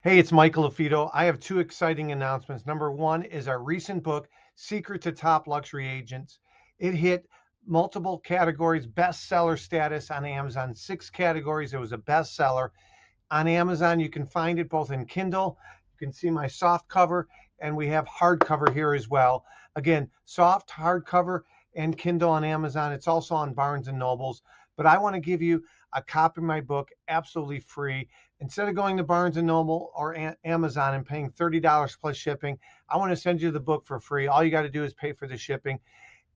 Hey, it's Michael LaFido. I have two exciting announcements. Number one is our recent book, Secret to Top Luxury Agents. It hit multiple categories, bestseller status on Amazon, six categories. It was a bestseller. On Amazon, you can find it both in Kindle. You can see my soft cover, and we have hardcover here as well. Again, soft hardcover and Kindle on Amazon. It's also on Barnes and Nobles. But I want to give you a copy of my book absolutely free. Instead of going to Barnes and Noble or Amazon and paying $30 plus shipping, I want to send you the book for free. All you got to do is pay for the shipping.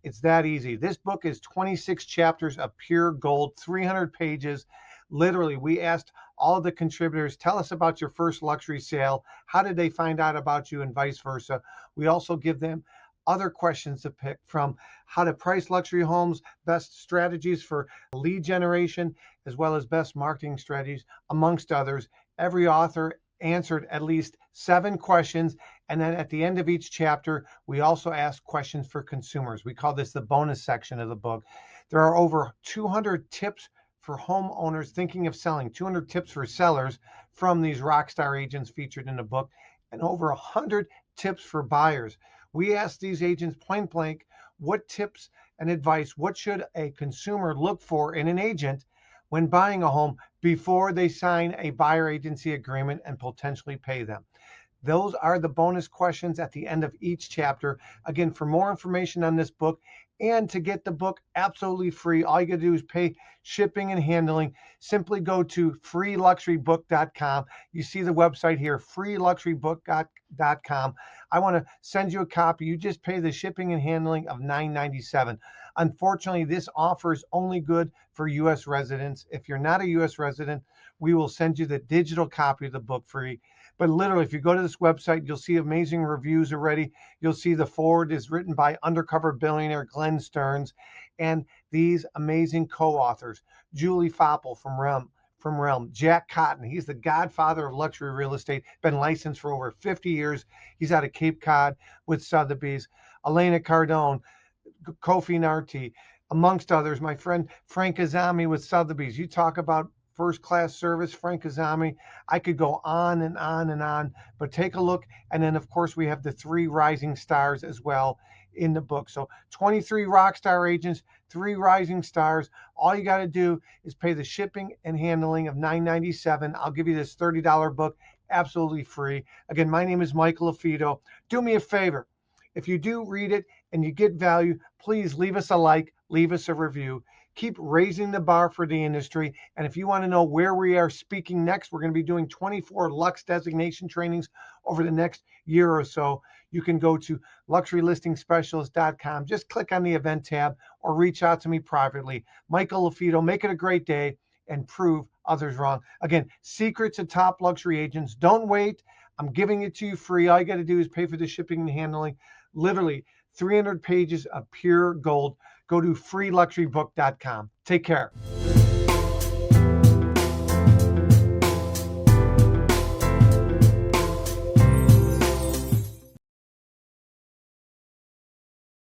It's that easy. This book is 26 chapters of pure gold, 300 pages. Literally, we asked all of the contributors, tell us about your first luxury sale. How did they find out about you, and vice versa? We also give them other questions to pick from: how to price luxury homes, best strategies for lead generation, as well as best marketing strategies, amongst others. Every author answered at least 7 questions. And then at the end of each chapter, we also ask questions for consumers. We call this the bonus section of the book. There are over 200 tips for homeowners thinking of selling, 200 tips for sellers from these rock star agents featured in the book, and over 100 tips for buyers. We ask these agents point blank, what tips and advice, what should a consumer look for in an agent when buying a home before they sign a buyer agency agreement and potentially pay them? Those are the bonus questions at the end of each chapter. Again, for more information on this book and to get the book absolutely free, all you got to do is pay shipping and handling. Simply go to freeluxurybook.com. You see the website here, freeluxurybook.com. I want to send you a copy. You just pay the shipping and handling of $9.97. Unfortunately, this offer is only good for U.S. residents. If you're not a U.S. resident, we will send you the digital copy of the book free. But literally, if you go to this website, you'll see amazing reviews already. You'll see the foreword is written by undercover billionaire Glenn Stearns, and these amazing co-authors: Julie Foppel from Realm, Jack Cotton. He's the godfather of luxury real estate, been licensed for over 50 years. He's out of Cape Cod with Sotheby's. Elena Cardone, Kofi Narti, amongst others. My friend Frank Azami with Sotheby's. You talk about first class service, Frank Azami. I could go on and on and on, but take a look. And then, of course, we have the 3 rising stars as well in the book. So 23 rock star agents, 3 rising stars. All you got to do is pay the shipping and handling of $9.97. I'll give you this $30 book absolutely free. Again, my name is Michael LaFido. Do me a favor. If you do read it and you get value, please leave us a like, leave us a review. Keep raising the bar for the industry. And if you want to know where we are speaking next, we're going to be doing 24 Lux designation trainings over the next year or so. You can go to luxurylistingspecialist.com. Just click on the event tab or reach out to me privately. Michael LaFido, make it a great day and prove others wrong. Again, secrets to top luxury agents. Don't wait. I'm giving it to you free. All you got to do is pay for the shipping and handling. Literally 300 pages of pure gold. Go to freeluxurybook.com. Take care.